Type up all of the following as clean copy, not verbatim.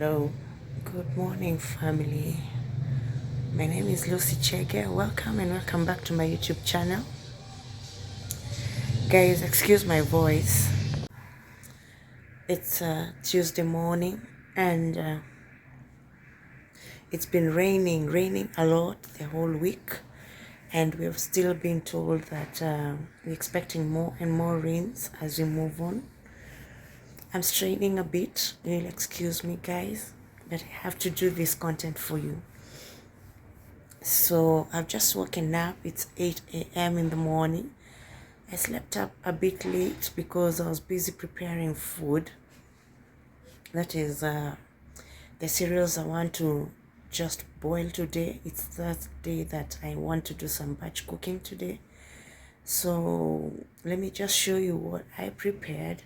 Hello, good morning, family. My name is Linient Chege. Welcome and welcome back to my YouTube channel. Guys, excuse my voice. It's Tuesday morning and it's been raining a lot the whole week, and we've still been told that we're expecting more and more rains as we move on. I'm straining a bit, you'll excuse me guys, but I have to do this content for you. So I've just woken up. It's 8 a.m. in the morning. I slept up a bit late because I was busy preparing food. That is the cereals I want to just boil today. It's that day that I want to do some batch cooking today. So let me just show you what I prepared.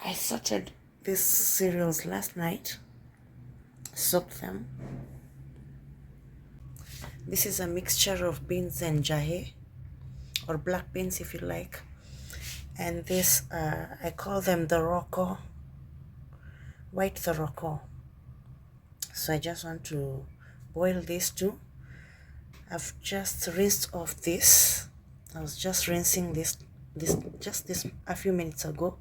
I sorted these cereals last night, soaked them. This is a mixture of beans and jahe, or black beans if you like. And this, I call them the roko, white the roko. So I just want to boil these two. I've just rinsed off this. I was just rinsing this a few minutes ago.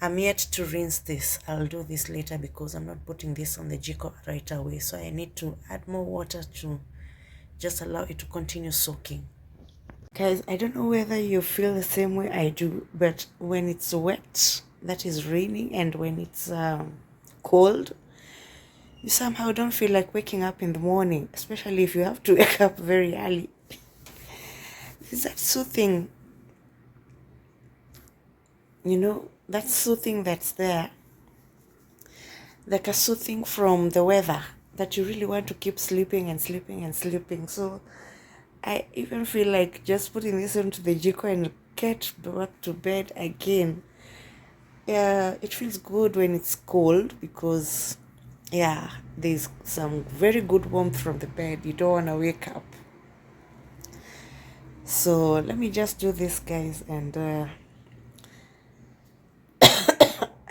I'm yet to rinse this. I'll do this later because I'm not putting this on the jiko right away. So I need to add more water to just allow it to continue soaking. Guys, I don't know whether you feel the same way I do, but when it's wet, that is raining, and when it's cold, you somehow don't feel like waking up in the morning, especially if you have to wake up very early. Is that soothing? You know, that soothing that's there, like a soothing from the weather, that you really want to keep sleeping and sleeping and sleeping. So I even feel like just putting this into the jiko and get back to bed again. Yeah, it feels good when it's cold because, yeah, there's some very good warmth from the bed. You don't want to wake up. So let me just do this, guys, and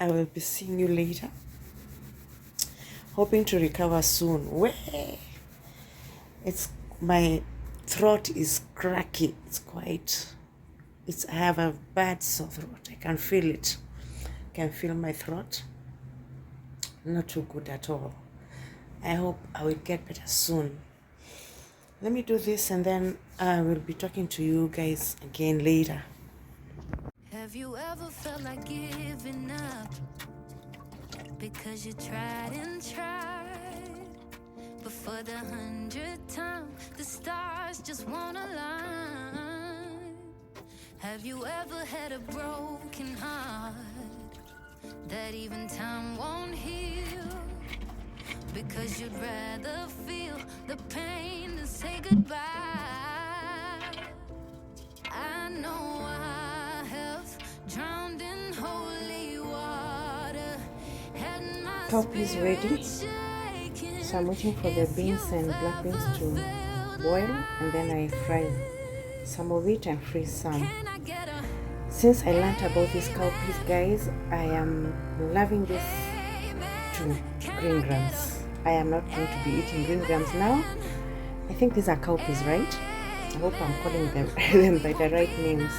I will be seeing you later. Hoping to recover soon. My throat is cracky. I have a bad sore throat. I can feel it. I can feel my throat. Not too good at all. I hope I will get better soon. Let me do this and then I will be talking to you guys again later. Have you ever felt like giving up because you tried and tried, but for the 100th time the stars just won't align? Have you ever had a broken heart that even time won't heal, because you'd rather feel the pain than say goodbye? I know I have drowned in holy water. Coffee is ready, so I'm waiting for the beans and black beans to boil, and then I fry some of it and freeze some. Since I learned about these cowpeas, guys, I am loving this to green grams. I am not going to be eating green grams now. I think these are cowpeas, right? I hope I'm calling them by the right names.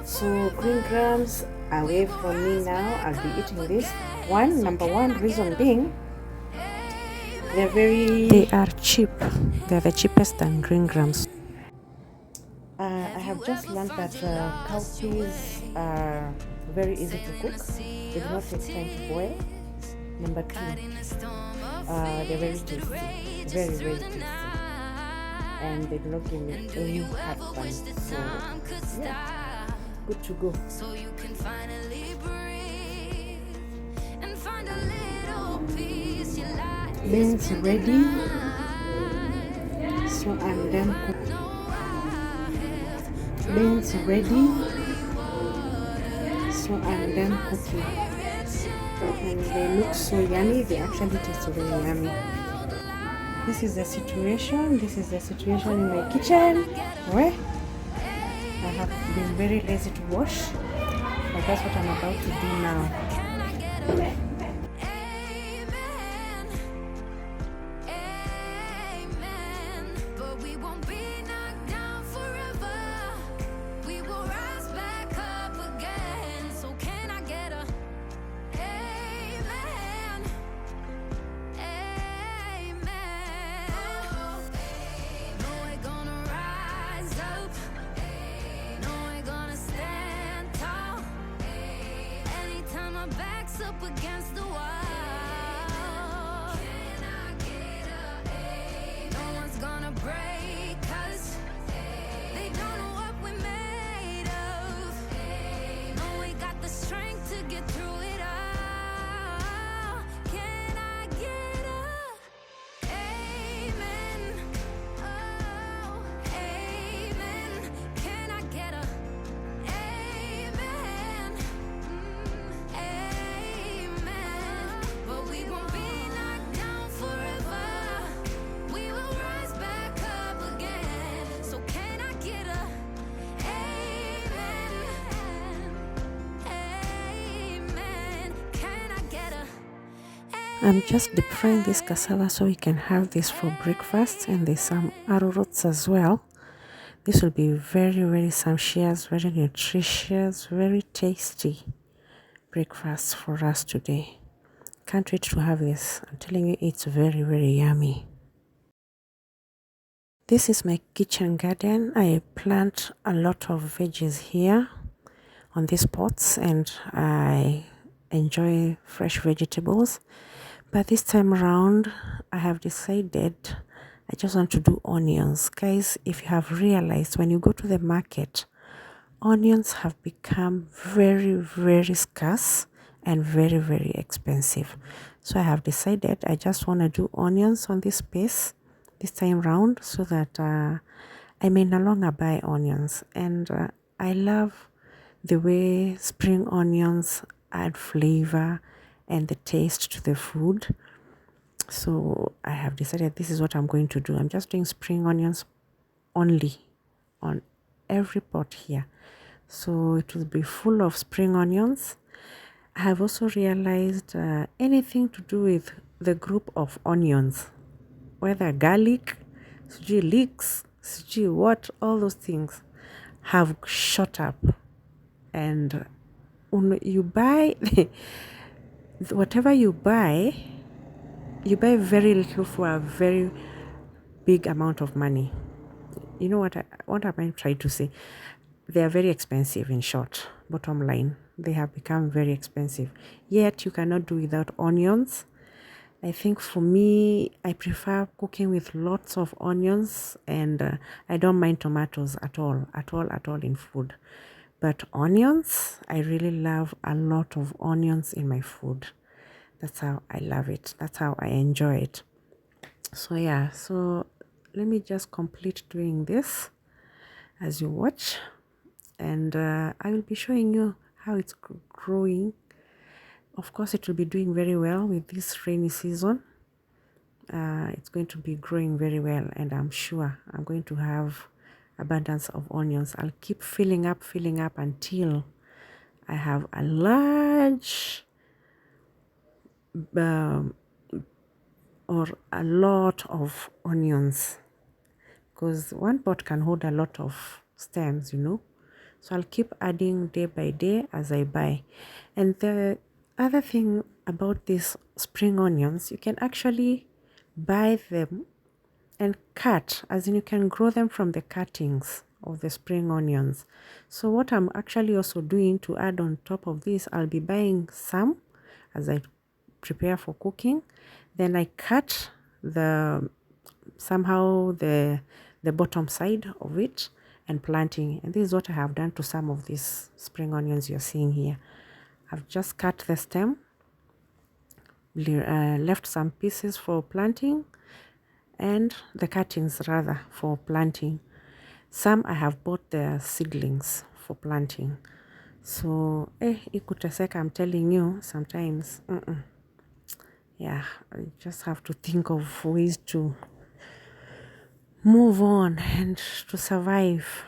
So green grams away from me now. I'll be eating this. Number one reason being, they are cheap. They're the cheapest than green grams. I have just learned that cowpeas are very easy to cook. They do not take time to boil. Number two, they're very tasty, very tasty, and they do not give me any heartburn. So yeah, good to go. So you can finally breathe and find a little peace you like. Beans ready, so I'm done cooking. Beans ready, so I'm done cooking, and they look so yummy. They actually taste very yummy. This is the situation in my kitchen where I have been very lazy to wash, but that's what I'm about to do now. against the wall. Can I get a amen? No one's gonna break us. They don't know what we're made of. No, we got the strength to get through it all. Can I get a amen? Oh, amen. Can I get a amen? Amen. But we won't be knocked down forever. We will rise back up again. So can I get a amen? Amen. Can I get a I'm just deep frying this cassava so we can have this for breakfast, and there's some arrowroots as well. This will be very sumptuous, very nutritious, very tasty breakfast for us today. Can't wait to have this. I'm telling you, it's very yummy. This is my kitchen garden. I plant a lot of veggies here on these pots, and I enjoy fresh vegetables. But this time around, I have decided I just want to do onions. Guys, if you have realized, when you go to the market, onions have become very scarce and very expensive. So I have decided I just want to do onions on this space this time round, so that I may no longer buy onions. And I love the way spring onions add flavor and the taste to the food. So I have decided this is what I'm going to do. I'm just doing spring onions only on every pot here, so it will be full of spring onions. I have also realized anything to do with the group of onions, whether garlic, leeks, what, all those things have shot up. And when you buy whatever you buy very little for a very big amount of money. You know what am I trying to say? They are very expensive, in short. Bottom line, they have become very expensive. Yet you cannot do without onions. I think for me, I prefer cooking with lots of onions, and I don't mind tomatoes at all in food. But onions, I really love a lot of onions in my food. That's how I love it. That's how I enjoy it. So yeah, so let me just complete doing this as you watch, and I will be showing you how it's growing. Of course, it will be doing very well with this rainy season. It's going to be growing very well, and I'm sure I'm going to have abundance of onions. I'll keep filling up until I have a large or a lot of onions, because one pot can hold a lot of stems, you know. So I'll keep adding day by day as I buy. And the other thing about these spring onions, you can actually buy them and cut, as in you can grow them from the cuttings of the spring onions. So what I'm actually also doing to add on top of this, I'll be buying some as I prepare for cooking. Then I cut the bottom side of it and planting. And this is what I have done to some of these spring onions you're seeing here. I've just cut the stem, left some pieces for planting, and the cuttings rather for planting. Some I have bought the seedlings for planting. So ikuteseka, I'm telling you, sometimes yeah, I just have to think of ways to move on and to survive.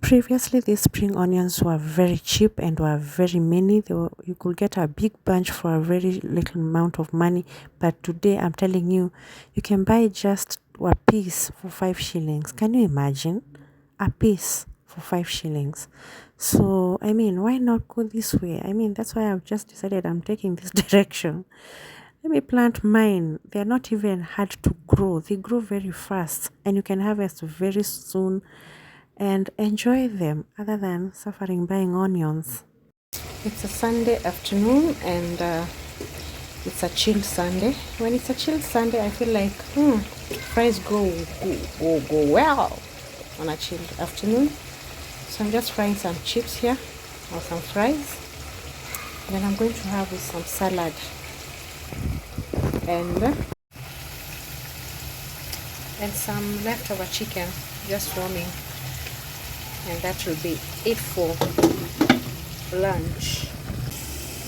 Previously, these spring onions were very cheap and were very many. You could get a big bunch for a very little amount of money. But today, I'm telling you, you can buy just a piece for 5 shillings. Can you imagine? A piece for 5 shillings. So, I mean, why not go this way? I mean, that's why I've just decided I'm taking this direction. Let me plant mine. They're not even hard to grow. They grow very fast, and you can harvest very soon and enjoy them other than suffering buying onions. It's a Sunday afternoon, and It's a chill Sunday. When it's a chill Sunday, I feel like fries go well on a chilled afternoon. So I'm just frying some chips here, or some fries. Then I'm going to have with some salad and some leftover chicken just warming, and that will be it for lunch.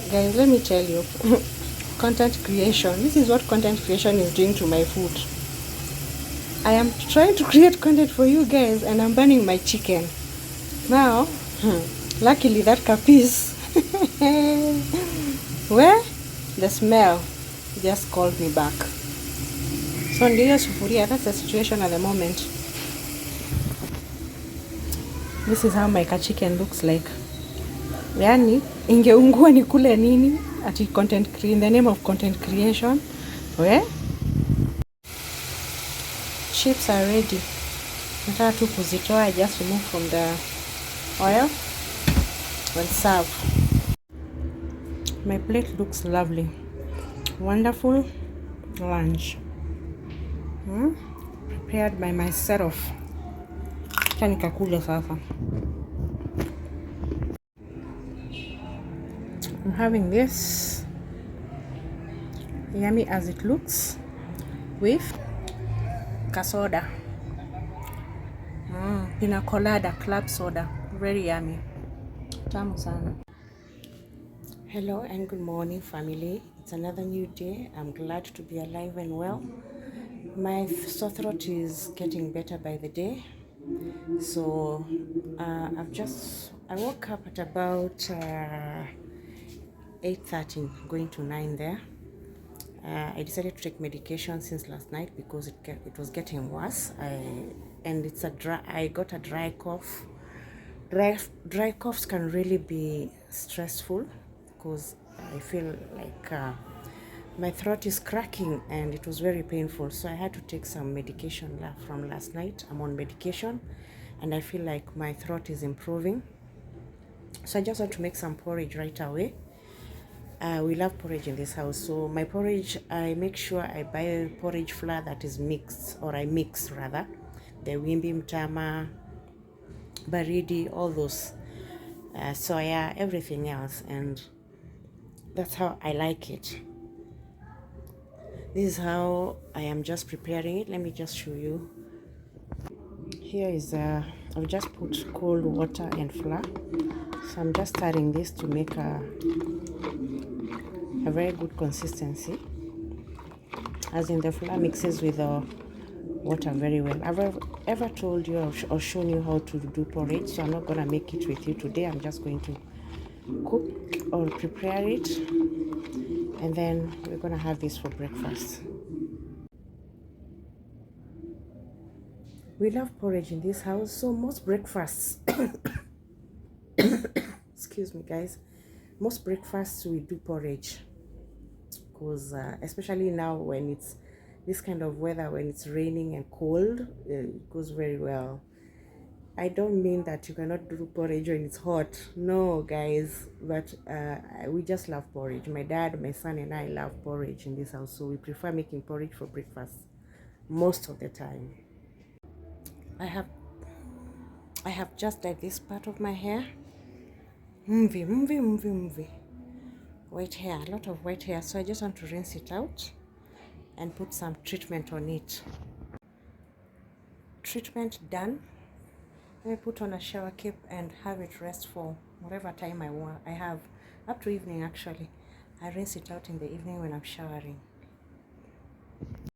Guys, let me tell you, content creation, this is what content creation is doing to my food. I am trying to create content for you guys and I'm burning my chicken now. Luckily that capiz where the smell just called me back. So ndio sufuria, that's the situation at the moment. This is how my chicken looks like. Yani ingeungua nikule nini ati in the name of content creation. Where chips are ready. Nataka tu kuzitoa, just remove from the oil and serve. My plate looks lovely. Wonderful lunch. Prepared by myself. Acha nikakule sasa. I'm having this, yummy as it looks, with kasoda. Pina colada, club soda. Very yummy. Tamu sana. Hello and good morning, family. It's another new day. I'm glad to be alive and well. My sore throat is getting better by the day. So I woke up at about 8:30, going to 9 there. I decided to take medication since last night because it was getting worse. I got a dry cough. Dry coughs can really be stressful because I feel like my throat is cracking and it was very painful. So I had to take some medication from last night. I'm on medication and I feel like my throat is improving. So I just want to make some porridge right away. We love porridge in this house. So my porridge, I make sure I buy porridge flour that is mixed, or I mix rather, the wimbi mtama, baridi, all those, soya, everything else, and that's how I like it. This is how I am just preparing it. Let me just show you. Here is I've just put cold water and flour. So I'm just stirring this to make a very good consistency, as in the flour mixes with the water very well. I've ever told you or shown you how to do porridge, so I'm not gonna make it with you today. I'm just going to cook or prepare it, and then we're gonna have this for breakfast. We love porridge in this house, so most breakfasts excuse me guys, most breakfasts we do porridge, because especially now when it's this kind of weather, when it's raining and cold, it goes very well. I don't mean that you cannot do porridge when it's hot, no guys, but we just love porridge. My dad, my son and I love porridge in this house, so we prefer making porridge for breakfast most of the time. I have just dyed this part of my hair. Mvi. White hair, a lot of white hair, so I just want to rinse it out and put some treatment on it. Treatment done. Let me put on a shower cape and have it rest for whatever time I have, up to evening actually. I rinse it out in the evening when I'm showering.